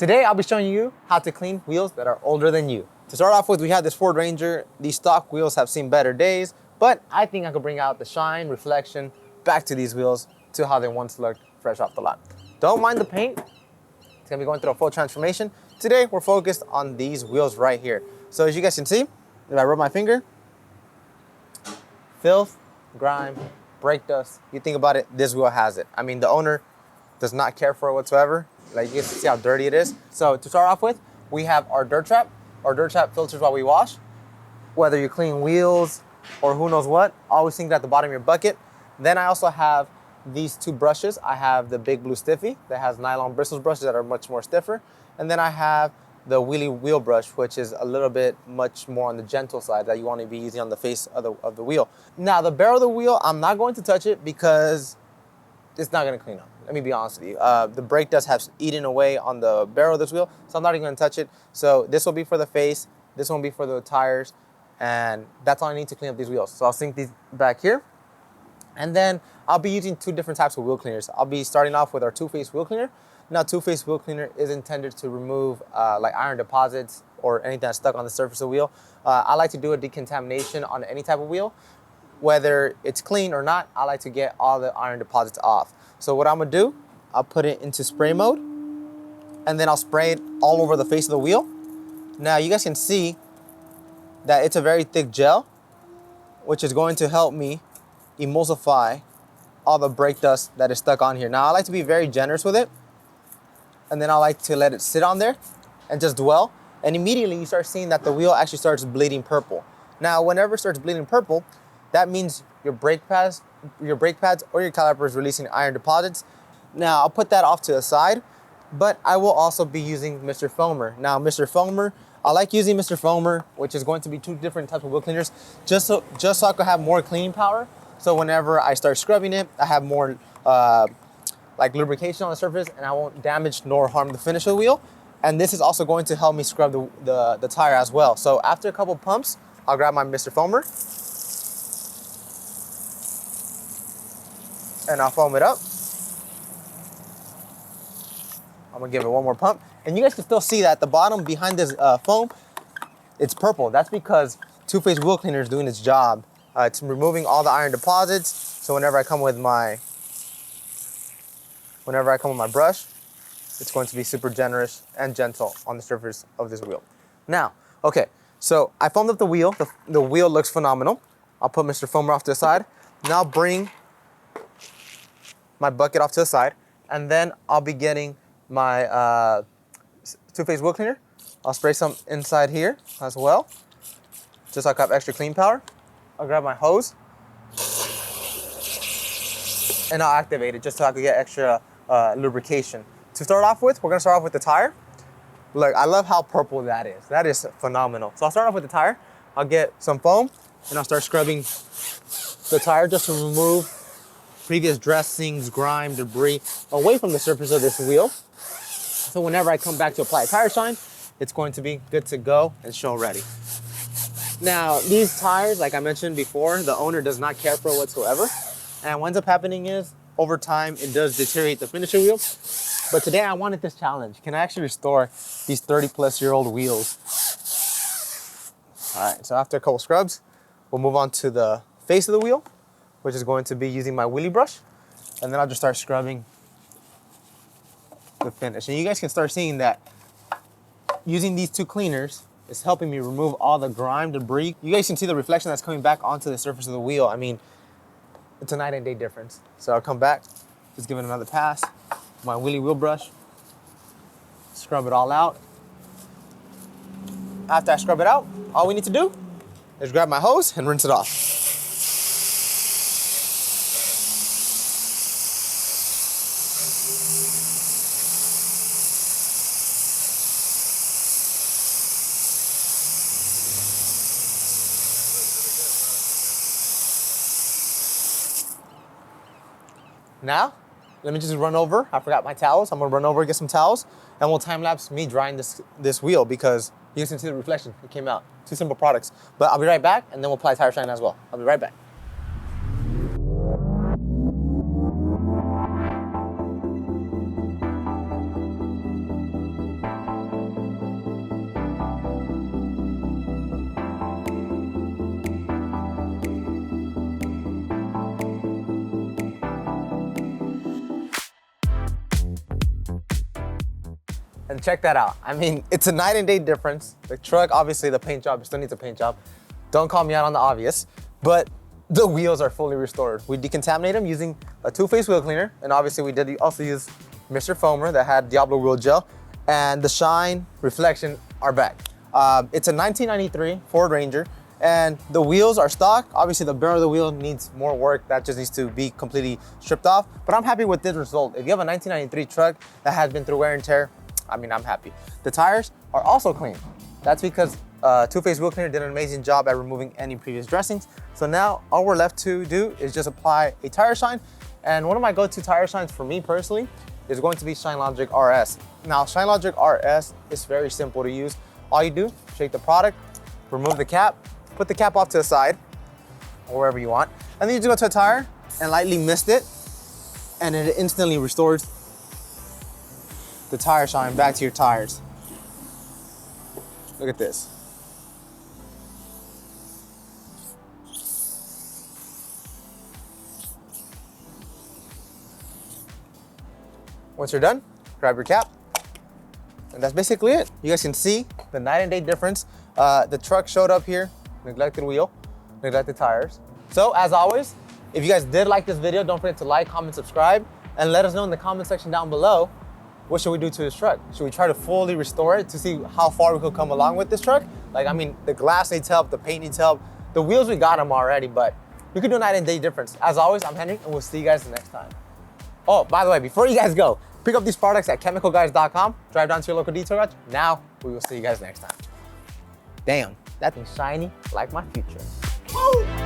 Today, I'll be showing you how to clean wheels that are older than you. To start off with, we have this Ford Ranger. These stock wheels have seen better days, but I think I could bring out the shine, reflection back to these wheels to how they once looked fresh off the lot. Don't mind the paint. It's gonna be going through a full transformation. Today, we're focused on these wheels right here. So as you guys can see, if I rub my finger, filth, grime, brake dust, you think about it, this wheel has it. I mean, the owner does not care for it whatsoever. Like, you can see how dirty it is. So to start off with, we have our dirt trap. Our dirt trap filters while we wash. Whether you clean wheels or who knows what, always think at the bottom of your bucket. Then I also have these two brushes. I have the big blue Stiffy that has nylon bristles brushes that are much more stiffer. And then I have the Wheelie wheel brush, which is a little bit much more on the gentle side that you want to be using on the face of the wheel. Now, the barrel of the wheel, I'm not going to touch it because it's not going to clean up. Let me be honest with you. The brake dust has eaten away on the barrel of this wheel, so I'm not even going to touch it. So this will be for the face, this one will be for the tires, and that's all I need to clean up these wheels. So I'll sink these back here. And then I'll be using two different types of wheel cleaners. I'll be starting off with our two-phase wheel cleaner. Now, two-phase wheel cleaner is intended to remove like iron deposits or anything that's stuck on the surface of the wheel. I like to do a decontamination on any type of wheel. Whether it's clean or not, I like to get all the iron deposits off. So what I'm gonna do, I'll put it into spray mode, and then I'll spray it all over the face of the wheel. Now you guys can see that it's a very thick gel, which is going to help me emulsify all the brake dust that is stuck on here. Now I like to be very generous with it, and then I like to let it sit on there and just dwell. And immediately you start seeing that the wheel actually starts bleeding purple. Now, whenever it starts bleeding purple, that means your brake pads or your caliper is releasing iron deposits. Now, I'll put that off to the side, but I will also be using Mr. Foamer. Now, Mr. Foamer, I like using Mr. Foamer, which is going to be two different types of wheel cleaners, just so I can have more cleaning power. So whenever I start scrubbing it, I have more like lubrication on the surface, and I won't damage nor harm the finish of the wheel. And this is also going to help me scrub the tire as well. So after a couple pumps, I'll grab my Mr. Foamer, and I'll foam it up. I'm gonna give it one more pump. And you guys can still see that at the bottom behind this foam, it's purple. That's because two-phase wheel cleaner is doing its job. It's removing all the iron deposits. So whenever I come with my brush, it's going to be super generous and gentle on the surface of this wheel. Now, okay, so I foamed up the wheel. The wheel looks phenomenal. I'll put Mr. Foamer off to the side. Now I'll bring my bucket off to the side, and then I'll be getting my two-phase wheel cleaner. I'll spray some inside here as well, just so I can have extra clean power. I'll grab my hose, and I'll activate it just so I can get extra lubrication. To start off with, we're gonna start off with the tire. Look, I love how purple that is. That is phenomenal. So I'll start off with the tire. I'll get some foam, and I'll start scrubbing the tire just to remove previous dressings, grime, debris away from the surface of this wheel. So whenever I come back to apply a tire shine, it's going to be good to go and show ready. Now, these tires, like I mentioned before, the owner does not care for it whatsoever. And what ends up happening is, over time, it does deteriorate the finisher wheel. But today I wanted this challenge. Can I actually restore these 30-plus-year-old wheels? All right, so after a couple scrubs, we'll move on to the face of the wheel, which is going to be using my Wheelie brush. And then I'll just start scrubbing the finish. And you guys can start seeing that using these two cleaners is helping me remove all the grime, debris. You guys can see the reflection that's coming back onto the surface of the wheel. I mean, it's a night and day difference. So I'll come back, just give it another pass. My Wheelie wheel brush, scrub it all out. After I scrub it out, all we need to do is grab my hose and rinse it off. Now, let me just run over. I forgot my towels. I'm gonna run over, get some towels, and we'll time lapse me drying this wheel because you can see the reflection. It came out. Two simple products. But I'll be right back, and then we'll apply tire shine as well. I'll be right back. And check that out. I mean, it's a night and day difference. The truck, obviously the paint job, still needs a paint job. Don't call me out on the obvious, but the wheels are fully restored. We decontaminate them using a two-phase wheel cleaner. And obviously we did also use Mr. Foamer that had 𝗹𝗲 wheel gel, and the shine reflection are back. It's a 1993 Ford Ranger, and the wheels are stock. Obviously the barrel of the wheel needs more work. That just needs to be completely stripped off, but I'm happy with this result. If you have a 1993 truck that has been through wear and tear, I mean, I'm happy. The tires are also clean. That's because two-phase wheel cleaner did an amazing job at removing any previous dressings. So now all we're left to do is just apply a tire shine. And one of my go-to tire shines for me personally is going to be ShineLogic RS. Now, ShineLogic RS is very simple to use. All you do, shake the product, remove the cap, put the cap off to the side, or wherever you want, and then you just go to a tire and lightly mist it, and it instantly restores the tire shine back to your tires. Look at this. Once you're done, grab your cap, and that's basically it. You guys can see the night and day difference. The truck showed up here, neglected wheel, neglected tires. So as always, if you guys did like this video, don't forget to like, comment, subscribe, and let us know in the comment section down below, what should we do to this truck? Should we try to fully restore it to see how far we could come along with this truck? Like, I mean, the glass needs help, the paint needs help, the wheels, we got them already, but we could do a night and day difference. As always, I'm Henry, and we'll see you guys the next time. Oh, by the way, before you guys go, pick up these products at 𝘃𝗵𝗋𝗋𝗋𝗋.com, drive down to your local detail garage. Now, we will see you guys next time. Damn, that thing's shiny like my future. Woo!